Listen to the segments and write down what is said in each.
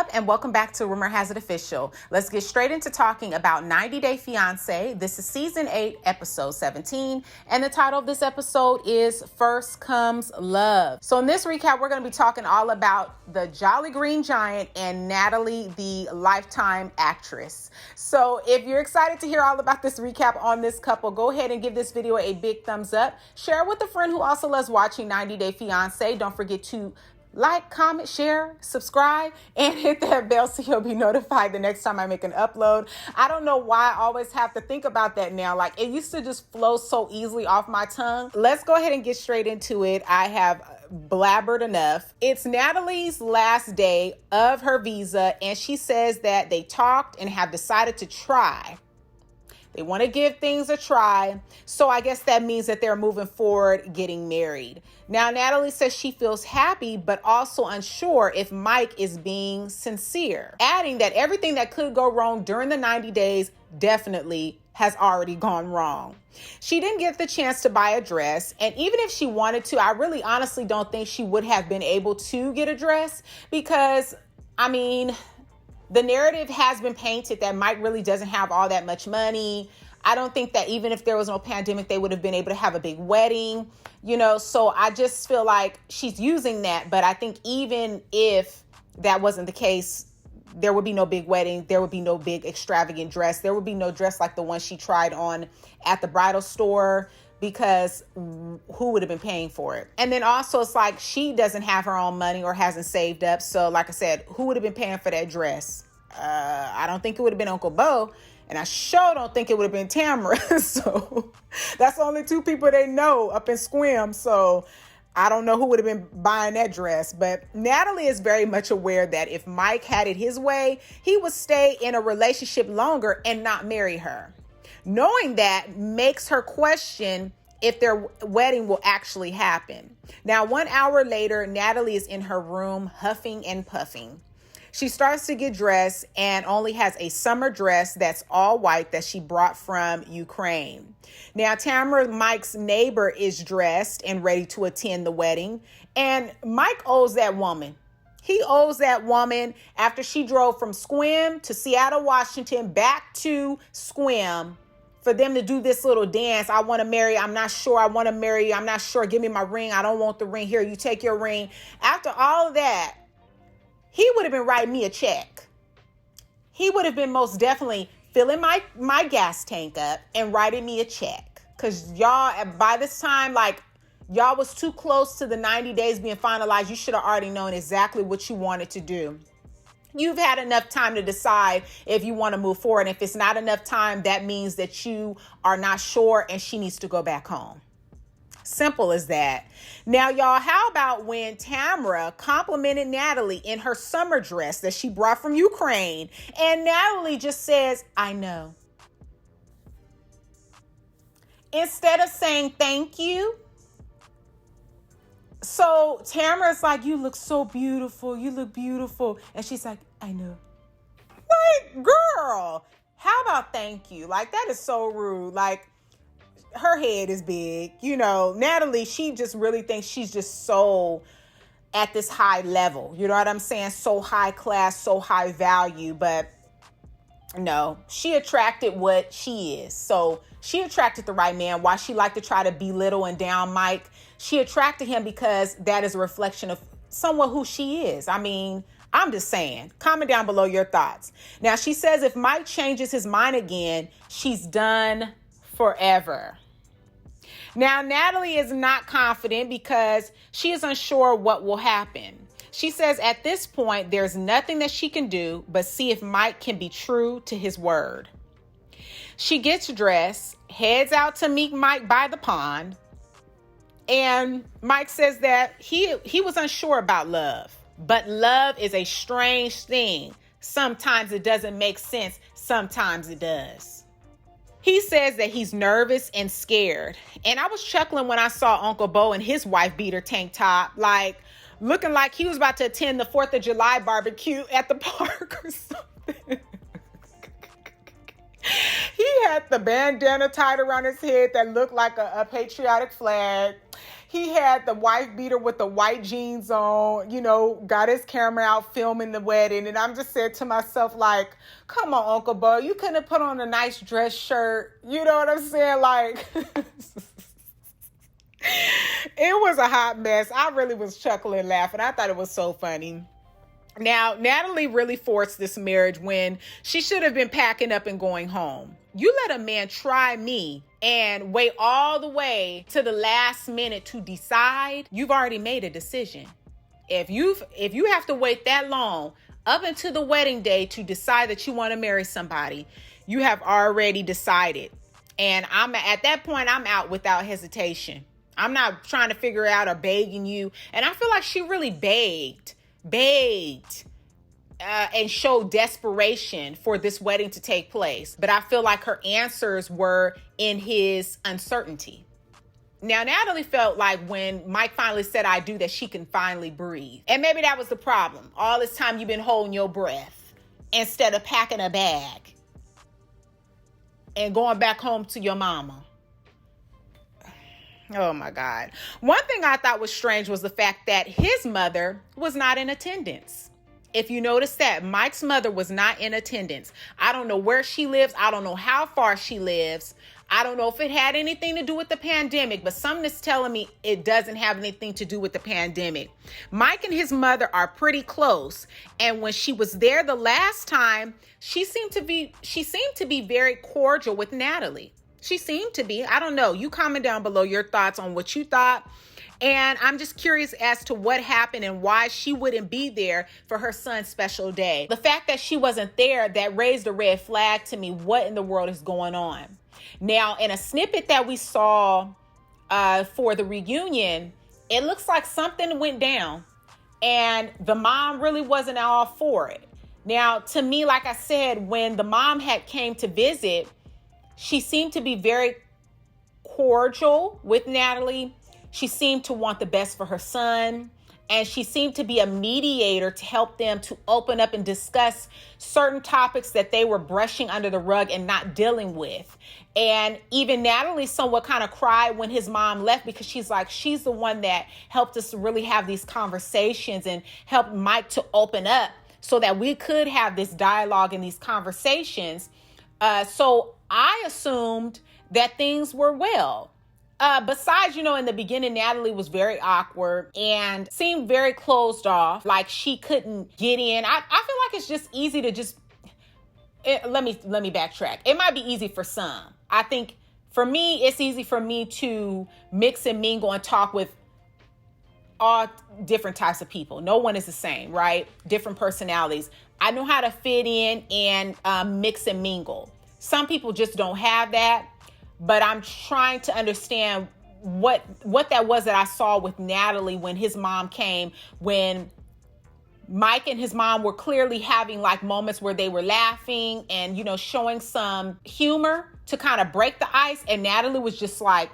up, and welcome back to Rumor Has It Official. Let's get straight into talking about 90 Day Fiance. This is season 8, episode 17, and the title of this episode is First Comes Love. So in this recap, we're going to be talking all about the Jolly Green Giant and Natalie, the Lifetime actress. So if you're excited to hear all about this recap on this couple, go ahead and give this video a big thumbs up. Share it with a friend who also loves watching 90 Day Fiance. Don't forget to like, comment, share, subscribe, and hit that bell so you'll be notified the next time I make an upload. I don't know why I always have to think about that now. Like, it used to just flow so easily off my tongue. Let's go ahead and get straight into it. I have blabbered enough. It's Natalie's last day of her visa, and she says that they talked and have decided to try. They want to give things a try. So I guess that means that they're moving forward, getting married. Now, Natalie says she feels happy, but also unsure if Mike is being sincere, adding that everything that could go wrong during the 90 days definitely has already gone wrong. She didn't get the chance to buy a dress. And even if she wanted to, I really honestly don't think she would have been able to get a dress because, the narrative has been painted that Mike really doesn't have all that much money. I don't think that even if there was no pandemic, they would have been able to have a big wedding, so I just feel like she's using that. But I think even if that wasn't the case, there would be no big wedding. There would be no big extravagant dress. There would be no dress like the one she tried on at the bridal store, because who would have been paying for it? And then also it's like she doesn't have her own money or hasn't saved up. So like I said, who would have been paying for that dress? I don't think it would have been Uncle Bo. And I sure don't think it would have been Tamara. So that's the only two people they know up in Squim. So I don't know who would have been buying that dress. But Natalie is very much aware that if Mike had it his way, he would stay in a relationship longer and not marry her. Knowing that makes her question if their wedding will actually happen. Now, 1 hour later, Natalie is in her room huffing and puffing. She starts to get dressed and only has a summer dress that's all white that she brought from Ukraine. Now, Tamara, Mike's neighbor, is dressed and ready to attend the wedding. And Mike owes that woman. He owes that woman after she drove from Squim to Seattle, Washington, back to Squim, for them to do this little dance. I want to marry. I'm not sure. I want to marry you. I'm not sure. Give me my ring. I don't want the ring. Here, you take your ring. After all of that, he would have been writing me a check. He would have been most definitely filling my gas tank up and writing me a check. Because y'all, by this time, y'all was too close to the 90 days being finalized. You should have already known exactly what you wanted to do. You've had enough time to decide if you want to move forward. And if it's not enough time, that means that you are not sure and she needs to go back home. Simple as that. Now, y'all, how about when Tamara complimented Natalie in her summer dress that she brought from Ukraine, and Natalie just says, I know. Instead of saying thank you. So Tamara's like, you look so beautiful. You look beautiful. And she's like, I know. Like, girl, how about thank you? Like, that is so rude. Like, her head is big. Natalie, she just really thinks she's just so at this high level. You know what I'm saying? So high class, so high value. But no, she attracted what she is. So she attracted the right man. Why she liked to try to belittle and down Mike, she attracted him because that is a reflection of someone who she is. I'm just saying. Comment down below your thoughts. Now, she says if Mike changes his mind again, she's done forever. Now, Natalie is not confident because she is unsure what will happen. She says at this point, there's nothing that she can do but see if Mike can be true to his word. She gets dressed, heads out to meet Mike by the pond. And Mike says that he was unsure about love. But love is a strange thing. Sometimes it doesn't make sense. Sometimes it does. He says that he's nervous and scared. And I was chuckling when I saw Uncle Bo and his wife beater tank top, looking like he was about to attend the 4th of July barbecue at the park or something. He had the bandana tied around his head that looked like a patriotic flag. he had the wife beater with the white jeans on, got his camera out filming the wedding. And I'm just saying to myself, like, come on, Uncle Bo, you couldn't have put on a nice dress shirt. You know what I'm saying? Like, it was a hot mess. I really was chuckling, laughing. I thought it was so funny. Now, Natalie really forced this marriage when she should have been packing up and going home. You let a man try me and wait all the way to the last minute to decide. You've already made a decision. If you have to wait that long up until the wedding day to decide that you want to marry somebody, you have already decided. And at that point, I'm out without hesitation. I'm not trying to figure out or begging you. And I feel like she really begged and showed desperation for this wedding to take place. But I feel like her answers were in his uncertainty. Now, Natalie felt like when Mike finally said I do, that she can finally breathe. And maybe that was the problem. All this time you've been holding your breath instead of packing a bag and going back home to your mama. Oh my God. One thing I thought was strange was the fact that his mother was not in attendance. If you notice that, Mike's mother was not in attendance. I don't know where she lives. I don't know how far she lives. I don't know if it had anything to do with the pandemic, but something is telling me it doesn't have anything to do with the pandemic. Mike and his mother are pretty close. And when she was there the last time, she seemed to be very cordial with Natalie. She seemed to be. I don't know. You comment down below your thoughts on what you thought. And I'm just curious as to what happened and why she wouldn't be there for her son's special day. The fact that she wasn't there, that raised a red flag to me. What in the world is going on? Now, in a snippet that we saw for the reunion, it looks like something went down and the mom really wasn't all for it. Now, to me, like I said, when the mom came to visit, she seemed to be very cordial with Natalie. She seemed to want the best for her son. And she seemed to be a mediator to help them to open up and discuss certain topics that they were brushing under the rug and not dealing with. And even Natalie somewhat kind of cried when his mom left, because she's the one that helped us really have these conversations and helped Mike to open up so that we could have this dialogue and these conversations. So I assumed that things were well. Besides, in the beginning, Natalie was very awkward and seemed very closed off, like she couldn't get in. I feel like it's just easy to let me backtrack. It might be easy for some. I think for me, it's easy for me to mix and mingle and talk with all different types of people. No one is the same, right? Different personalities. I know how to fit in and mix and mingle. Some people just don't have that. But I'm trying to understand what that was that I saw with Natalie when his mom came, when Mike and his mom were clearly having like moments where they were laughing and, showing some humor to kind of break the ice. And Natalie was just like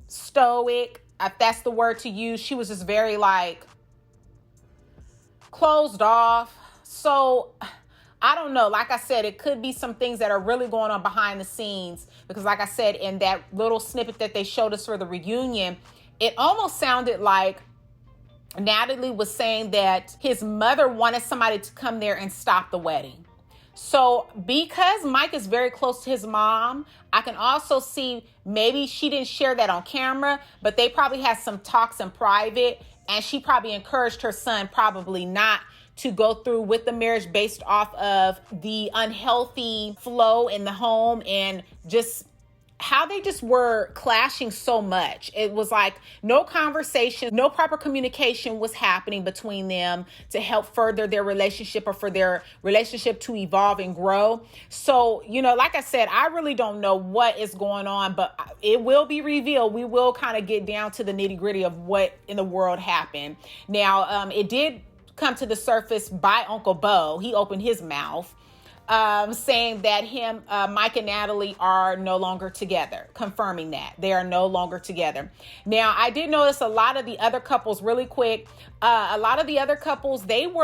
stoic, if that's the word to use. She was just very like closed off. So I don't know. Like I said, it could be some things that are really going on behind the scenes, because like I said, in that little snippet that they showed us for the reunion, it almost sounded like Natalie was saying that his mother wanted somebody to come there and stop the wedding. So because Mike is very close to his mom, I can also see maybe she didn't share that on camera, but they probably had some talks in private, and she probably encouraged her son probably not to go through with the marriage based off of the unhealthy flow in the home and just how they just were clashing so much. It was like no conversation, no proper communication was happening between them to help further their relationship or for their relationship to evolve and grow. So, like I said, I really don't know what is going on, but it will be revealed. We will kind of get down to the nitty-gritty of what in the world happened. Now, it did come to the surface by Uncle Bo. He opened his mouth, saying that Mike and Natalie are no longer together, confirming that they are no longer together. Now, I did notice a lot of the other couples really quick. A lot of the other couples, they're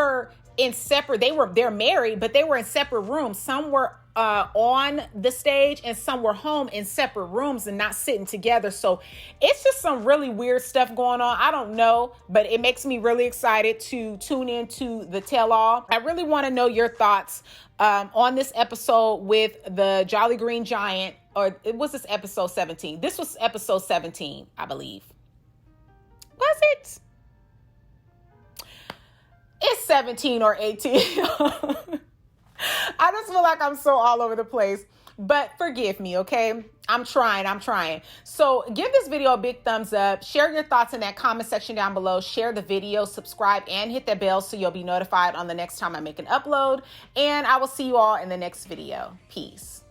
married, but they were in separate rooms. Some were on the stage, and some were home in separate rooms and not sitting together. So it's just some really weird stuff going on. I don't know, but it makes me really excited to tune into the tell-all. I really want to know your thoughts on this episode with the Jolly Green Giant, or was this episode 17? This was episode 17, I believe. Was it? It's 17 or 18. I just feel like I'm so all over the place, but forgive me, okay? I'm trying. So give this video a big thumbs up. Share your thoughts in that comment section down below. Share the video, subscribe, and hit that bell so you'll be notified on the next time I make an upload. And I will see you all in the next video. Peace.